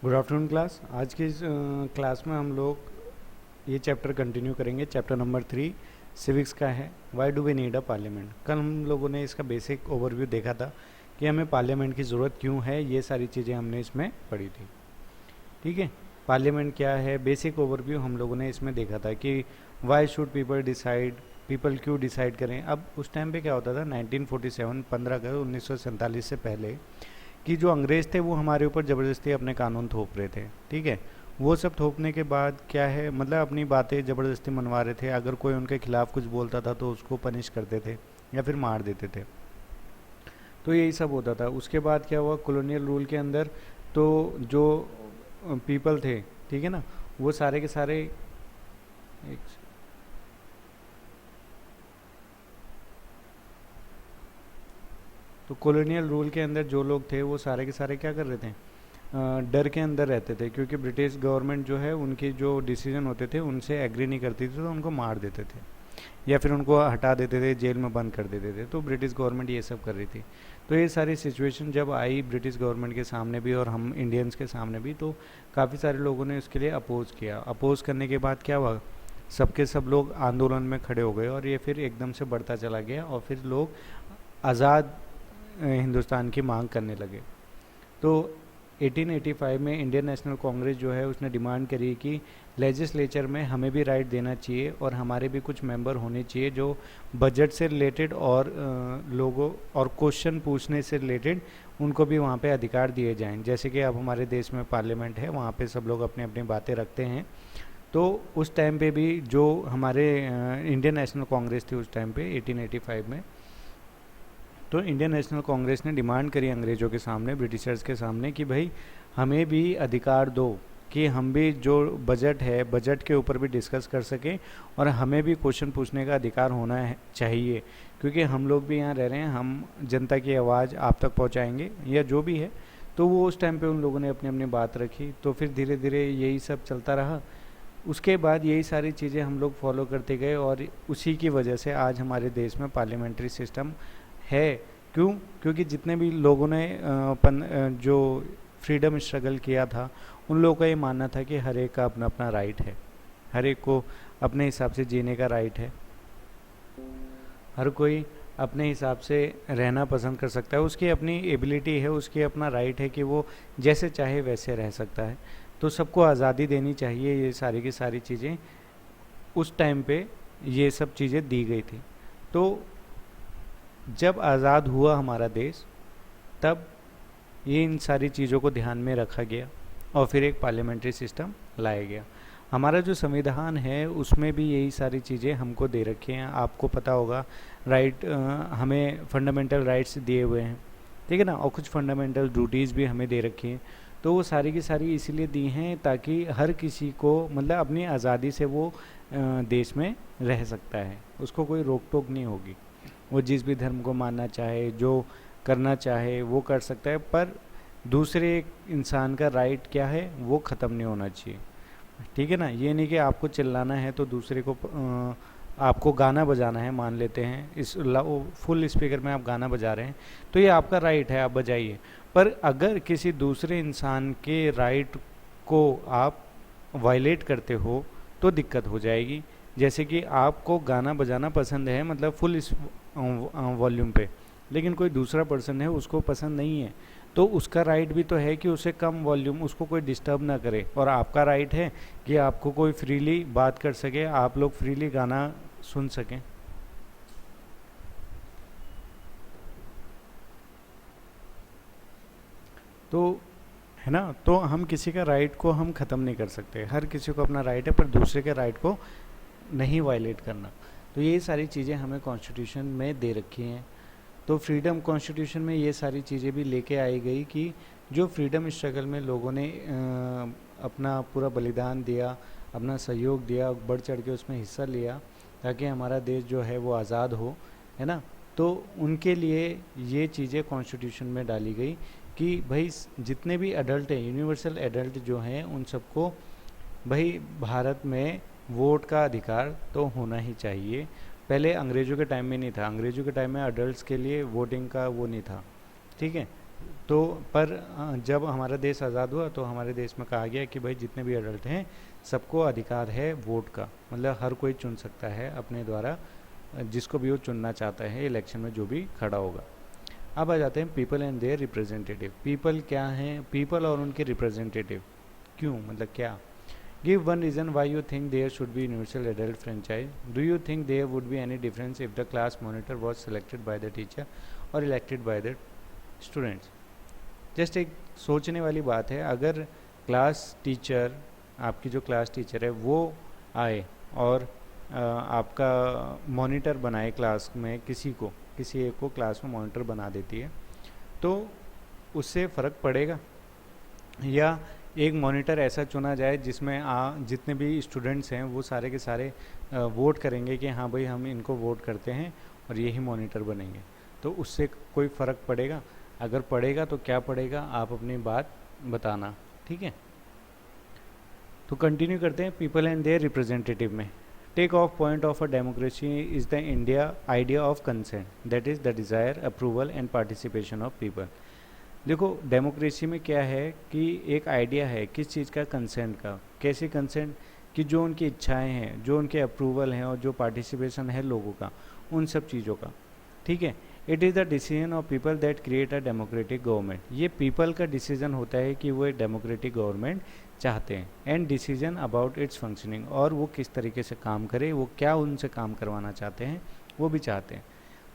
Good afternoon class. आज की इस क्लास में हम लोग ये चैप्टर कंटिन्यू करेंगे। चैप्टर नंबर 3 सिविक्स का है, why do we need a parliament. कल हम लोगों ने इसका बेसिक ओवरव्यू देखा था कि हमें पार्लियामेंट की ज़रूरत क्यों है, ये सारी चीज़ें हमने इसमें पढ़ी थी। ठीक है, पार्लियामेंट क्या है, बेसिक ओवरव्यू हम लोगों ने इसमें देखा था कि why should people decide, people क्यों डिसाइड करें। अब उस टाइम पे क्या होता था, 1947 15 अगस्त 1947 से पहले कि जो अंग्रेज़ थे वो हमारे ऊपर ज़बरदस्ती अपने कानून थोप रहे थे। ठीक है, वो सब थोपने के बाद क्या है, मतलब अपनी बातें ज़बरदस्ती मनवा रहे थे। अगर कोई उनके खिलाफ़ कुछ बोलता था तो उसको पनिश करते थे या फिर मार देते थे। तो यही सब होता था। उसके बाद क्या हुआ, कॉलोनियल रूल के अंदर तो जो पीपल थे, ठीक है ना, वो सारे के सारे एक तो कॉलोनियल रूल के अंदर जो लोग थे वो सारे के सारे क्या कर रहे थे, डर के अंदर रहते थे, क्योंकि ब्रिटिश गवर्नमेंट जो है उनके जो डिसीजन होते थे उनसे एग्री नहीं करती थी, तो उनको मार देते थे या फिर उनको हटा देते थे, जेल में बंद कर देते थे। तो ब्रिटिश गवर्नमेंट ये सब कर रही थी। तो ये सारी सिचुएशन जब आई ब्रिटिश गवर्नमेंट के सामने भी और हम इंडियंस के सामने भी, तो काफ़ी सारे लोगों ने उसके लिए अपोज़ किया। अपोज़ करने के बाद क्या हुआ, सबके सब लोग आंदोलन में खड़े हो गए और ये फिर एकदम से बढ़ता चला गया और फिर लोग आज़ाद हिंदुस्तान की मांग करने लगे। तो 1885 में इंडियन नेशनल कांग्रेस जो है उसने डिमांड करी कि लेजिस्लेचर में हमें भी राइट देना चाहिए और हमारे भी कुछ मेंबर होने चाहिए जो बजट से रिलेटेड और लोगों और क्वेश्चन पूछने से रिलेटेड उनको भी वहाँ पे अधिकार दिए जाएं। जैसे कि अब हमारे देश में पार्लियामेंट है, वहाँ पे सब लोग अपनी अपनी बातें रखते हैं। तो उस टाइम पे भी जो हमारे इंडियन नेशनल कांग्रेस थी उस टाइम पे 1885 में, तो इंडियन नेशनल कांग्रेस ने डिमांड करी अंग्रेज़ों के सामने, ब्रिटिशर्स के सामने, कि भाई हमें भी अधिकार दो कि हम भी जो बजट है बजट के ऊपर भी डिस्कस कर सकें और हमें भी क्वेश्चन पूछने का अधिकार होना है चाहिए, क्योंकि हम लोग भी यहाँ रह रहे हैं, हम जनता की आवाज़ आप तक पहुँचाएंगे या जो भी है। तो वो उस टाइम पे उन लोगों ने अपनी अपनी बात रखी। तो फिर धीरे धीरे यही सब चलता रहा। उसके बाद यही सारी चीज़ें हम लोग फॉलो करते गए और उसी की वजह से आज हमारे देश में पार्लियामेंट्री सिस्टम है। क्यों? क्योंकि जितने भी लोगों ने जो फ्रीडम स्ट्रगल किया था, उन लोगों का ये मानना था कि हर एक का अपना अपना राइट है, हर एक को अपने हिसाब से जीने का राइट है, हर कोई अपने हिसाब से रहना पसंद कर सकता है, उसकी अपनी एबिलिटी है, उसकी अपना राइट है कि वो जैसे चाहे वैसे रह सकता है। तो सबको आज़ादी देनी चाहिए। ये सारी की सारी चीज़ें उस टाइम पे ये सब चीज़ें दी गई थी। तो जब आज़ाद हुआ हमारा देश, तब ये इन सारी चीज़ों को ध्यान में रखा गया और फिर एक पार्लियामेंट्री सिस्टम लाया गया। हमारा जो संविधान है उसमें भी यही सारी चीज़ें हमको दे रखी हैं। आपको पता होगा, राइट, हमें फंडामेंटल राइट्स दिए हुए हैं, ठीक है ना, और कुछ फंडामेंटल ड्यूटीज़ भी हमें दे रखी हैं। तो वो सारी की सारी इसीलिए दी हैं ताकि हर किसी को मतलब अपनी आज़ादी से वो देश में रह सकता है, उसको कोई रोक टोक नहीं होगी। वो जिस भी धर्म को मानना चाहे, जो करना चाहे वो कर सकता है, पर दूसरे इंसान का राइट क्या है वो ख़त्म नहीं होना चाहिए। ठीक है ना, ये नहीं कि आपको चिल्लाना है तो दूसरे को आपको गाना बजाना है, मान लेते हैं इस फुल स्पीकर में आप गाना बजा रहे हैं, तो ये आपका राइट है, आप बजाइए। पर अगर किसी दूसरे इंसान के राइट को आप वायलेट करते हो तो दिक्कत हो जाएगी। जैसे कि आपको गाना बजाना पसंद है, मतलब फुल वॉल्यूम पे, लेकिन कोई दूसरा पर्सन है उसको पसंद नहीं है, तो उसका राइट भी तो है कि उसे कम वॉल्यूम, उसको कोई डिस्टर्ब ना करे। और आपका राइट है कि आपको कोई फ्रीली बात कर सके, आप लोग फ्रीली गाना सुन सकें। तो है ना, तो हम किसी का राइट को हम ख़त्म नहीं कर सकते। हर किसी को अपना राइट है, पर दूसरे के राइट को नहीं वायलेट करना। तो ये सारी चीज़ें हमें कॉन्स्टिट्यूशन में दे रखी हैं। तो फ्रीडम कॉन्स्टिट्यूशन में ये सारी चीज़ें भी लेके आई गई कि जो फ्रीडम स्ट्रगल में लोगों ने अपना पूरा बलिदान दिया, अपना सहयोग दिया, बढ़ चढ़ के उसमें हिस्सा लिया ताकि हमारा देश जो है वो आज़ाद हो, है ना। तो उनके लिए ये चीज़ें कॉन्स्टिट्यूशन में डाली गई कि भाई जितने भी एडल्ट हैं, यूनिवर्सल एडल्ट जो हैं, उन सबको भाई भारत में वोट का अधिकार तो होना ही चाहिए। पहले अंग्रेज़ों के टाइम में नहीं था, अंग्रेज़ों के टाइम में अडल्ट्स के लिए वोटिंग का वो नहीं था, ठीक है। तो पर जब हमारा देश आज़ाद हुआ तो हमारे देश में कहा गया कि भाई जितने भी एडल्ट हैं सबको अधिकार है वोट का, मतलब हर कोई चुन सकता है अपने द्वारा जिसको भी वो चुनना चाहता है इलेक्शन में जो भी खड़ा होगा। अब आ जाते हैं people and their representative. People क्या हैं? पीपल और उनके रिप्रेजेंटेटिव क्यों, मतलब क्या? Give one reason why you think there should be universal adult franchise. Do you think there would be any difference if the class monitor was selected by the teacher और elected by the students? Just एक सोचने वाली बात है, अगर class teacher, आपकी जो class teacher है वो आए और आपका मॉनिटर बनाए क्लास में, किसी एक को क्लास में मॉनिटर बना देती है, तो उससे फ़र्क पड़ेगा? या एक मॉनिटर ऐसा चुना जाए जिसमें जितने भी स्टूडेंट्स हैं वो सारे के सारे वोट करेंगे कि हाँ भाई हम इनको वोट करते हैं और यही मॉनिटर बनेंगे, तो उससे कोई फ़र्क पड़ेगा? अगर पड़ेगा तो क्या पड़ेगा, आप अपनी बात बताना, ठीक है। तो कंटिन्यू करते हैं पीपल एंड देयर रिप्रेजेंटेटिव में। Take off point of a democracy is the India idea of consent, that is the desire, approval and participation of people. देखो डेमोक्रेसी में क्या है कि एक आइडिया है किस चीज़ का, कंसेंट का। कैसे कंसेंट? कि जो उनकी इच्छाएं हैं, जो उनके अप्रूवल हैं और जो पार्टिसिपेशन है लोगों का, उन सब चीज़ों का, ठीक है। It is the decision of people that create a democratic government. ये पीपल का डिसीजन होता है कि वो एक डेमोक्रेटिक गवर्नमेंट चाहते हैं। And decision about it's functioning, और वो किस तरीके से काम करे, वो क्या उनसे काम करवाना चाहते हैं वो भी चाहते हैं।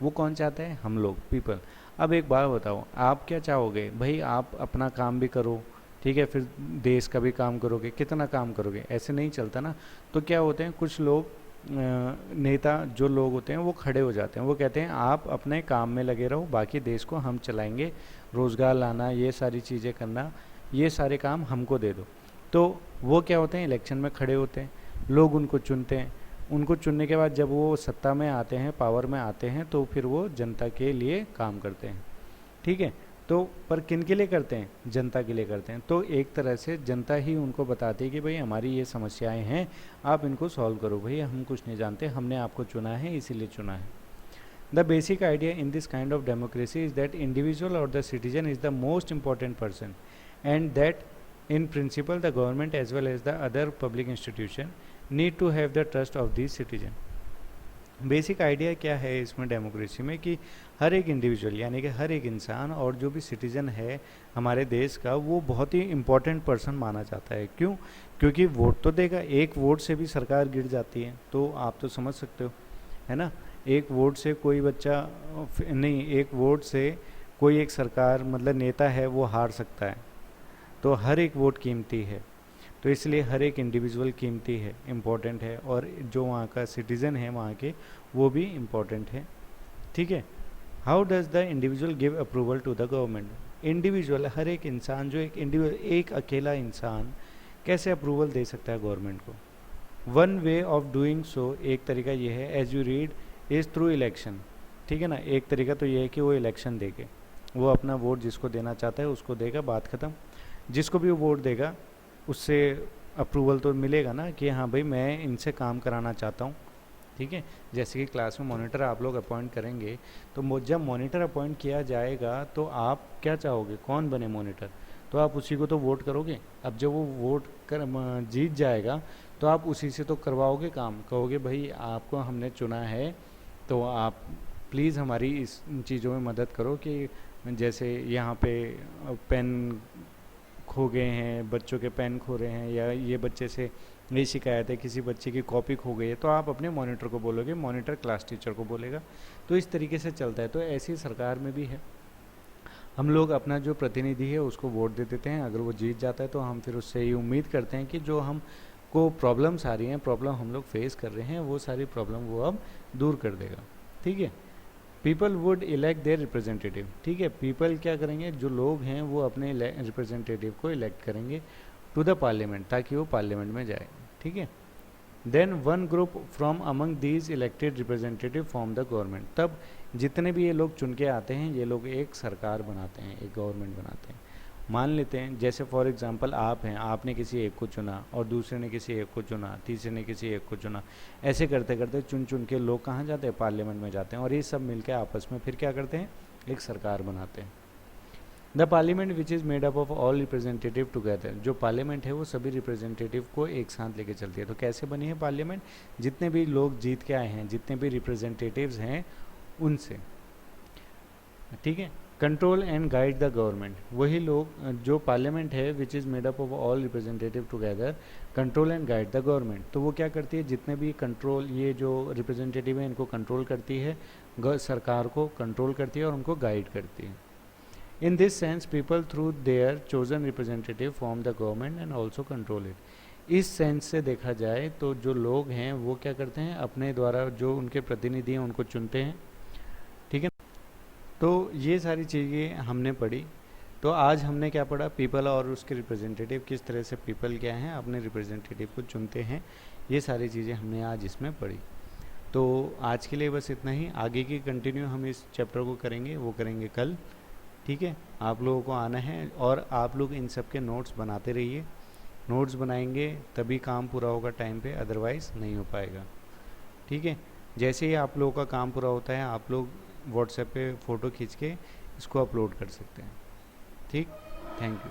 वो कौन चाहते हैं? हम लोग, पीपल। अब एक बात बताओ, आप क्या चाहोगे? भाई आप अपना काम भी करो, ठीक है, फिर देश का भी काम करोगे, कितना काम करोगे? ऐसे नहीं चलता ना। तो क्या होते हैं, कुछ लोग नेता जो लोग होते हैं वो खड़े हो जाते हैं, वो कहते हैं आप अपने काम में लगे रहो, बाकी देश को हम चलाएंगे, रोज़गार लाना, ये सारी चीज़ें करना, ये सारे काम हमको दे दो। तो वो क्या होते हैं, इलेक्शन में खड़े होते हैं, लोग उनको चुनते हैं। उनको चुनने के बाद जब वो सत्ता में आते हैं, पावर में आते हैं, तो फिर वो जनता के लिए काम करते हैं, ठीक है। तो पर किन के लिए करते हैं? जनता के लिए करते हैं। तो एक तरह से जनता ही उनको बताती है कि भाई हमारी ये समस्याएं हैं, आप इनको सॉल्व करो, भाई हम कुछ नहीं जानते, हमने आपको चुना है इसीलिए चुना है। The basic idea in this kind of democracy is that individual और the citizen is the most important person, and that in principle the government as well as the other public institution need to have the trust of these citizen। Basic idea क्या है इसमें democracy में कि हर एक individual यानी कि हर एक इंसान और जो भी सिटीजन है हमारे देश का, वो बहुत ही इम्पोर्टेंट पर्सन माना जाता है। क्यों? क्योंकि वोट तो देगा, एक वोट से भी सरकार गिर जाती है, तो आप तो समझ सकते हो, है ना। एक वोट से कोई बच्चा नहीं, एक वोट से कोई एक सरकार मतलब नेता है वो हार सकता है। तो हर एक वोट कीमती है, तो इसलिए हर एक इंडिविजुअल कीमती है, इम्पोर्टेंट है, और जो वहाँ का सिटीज़न है वहाँ के, वो भी इम्पोर्टेंट है, ठीक है। How does the individual give approval to the government? Individual, हर एक इंसान, जो एक इंडिविजुअल, एक अकेला इंसान कैसे अप्रूवल दे सकता है गवर्नमेंट को? One way of doing so, एक तरीका ये है, as you read, is through election, ठीक है ना। एक तरीका तो ये है कि वो इलेक्शन देके, वो अपना वोट जिसको देना चाहता है उसको देगा, बात ख़त्म। जिसको भी वो वोट देगा उससे अप्रूवल तो मिलेगा ना कि हाँ भाई मैं इनसे काम कराना चाहता हूँ, ठीक है। जैसे कि क्लास में मॉनिटर आप लोग अपॉइंट करेंगे, तो जब मॉनिटर अपॉइंट किया जाएगा तो आप क्या चाहोगे, कौन बने मॉनिटर? तो आप उसी को तो वोट करोगे। अब जब वो वोट कर जीत जाएगा तो आप उसी से तो करवाओगे काम, कहोगे भाई आपको हमने चुना है तो आप प्लीज़ हमारी इस चीज़ों में मदद करो, कि जैसे यहाँ पे पेन खो गए हैं, बच्चों के पेन खो रहे हैं, या ये बच्चे से ये शिकायत है, किसी बच्चे की कॉपी खो गई है, तो आप अपने मॉनिटर को बोलोगे, मॉनिटर क्लास टीचर को बोलेगा। तो इस तरीके से चलता है। तो ऐसी सरकार में भी है, हम लोग अपना जो प्रतिनिधि है उसको वोट दे देते हैं, अगर वो जीत जाता है तो हम फिर उससे ये उम्मीद करते हैं कि जो हम को प्रॉब्लम्स आ रही हैं, प्रॉब्लम हम लोग फेस कर रहे हैं, वो सारी प्रॉब्लम वो अब दूर कर देगा, ठीक है। People would elect their representative, ठीक है। पीपल क्या करेंगे, जो लोग हैं वो अपने रिप्रेजेंटेटिव को इलेक्ट करेंगे टू द पार्लियामेंट, ताकि वो पार्लियामेंट में जाए, ठीक है। Then one group from among these elected representative form the government, तब जितने भी ये लोग चुन के आते हैं ये लोग एक सरकार बनाते हैं, एक गवर्नमेंट बनाते हैं। मान लेते हैं जैसे फॉर एग्जांपल आप हैं, आपने किसी एक को चुना और दूसरे ने किसी एक को चुना, तीसरे ने किसी एक को चुना, ऐसे करते करते चुन चुन के लोग कहाँ जाते हैं, पार्लियामेंट में जाते हैं, और ये सब मिलकर आपस में फिर क्या करते हैं, एक सरकार बनाते हैं। The parliament which is made up of all representative together, जो पार्लियामेंट है वो सभी रिप्रेजेंटेटिव को एक साथ लेके चलती है। तो कैसे बनी है पार्लियामेंट? जितने भी लोग जीत के आए हैं, जितने भी रिप्रेजेंटेटिव्स हैं उनसे, ठीक है। Control and guide the government, वही लोग, जो पार्लियामेंट है which is made up of all representative together control and guide the government, तो वो क्या करती है, जितने भी कंट्रोल, ये जो रिप्रेजेंटेटिव है इनको कंट्रोल करती है, सरकार को कंट्रोल करती है और उनको गाइड करती है। In this sense people through their chosen representative form the government and also control it. इस सेंस से देखा जाए तो जो लोग हैं वो क्या करते हैं, अपने द्वारा जो उनके प्रतिनिधि हैं उनको चुनते हैं, ठीक है। तो ये सारी चीज़ें हमने पढ़ी। तो आज हमने क्या पढ़ा, पीपल और उसके रिप्रेजेंटेटिव, किस तरह से पीपल क्या हैं अपने रिप्रेजेंटेटिव को चुनते हैं, ये सारी चीज़ें हमने आज इसमें पढ़ी। तो आज के लिए बस इतना ही, आगे की कंटिन्यू हम इस चैप्टर को करेंगे, वो करेंगे कल, ठीक है। आप लोगों को आना है और आप लोग इन सब के नोट्स बनाते रहिए, नोट्स बनाएंगे तभी काम पूरा होगा टाइम पे, अदरवाइज़ नहीं हो पाएगा, ठीक है। जैसे ही आप लोगों का काम पूरा होता है आप लोग व्हाट्सएप पे फ़ोटो खींच के इसको अपलोड कर सकते हैं, ठीक। Thank you.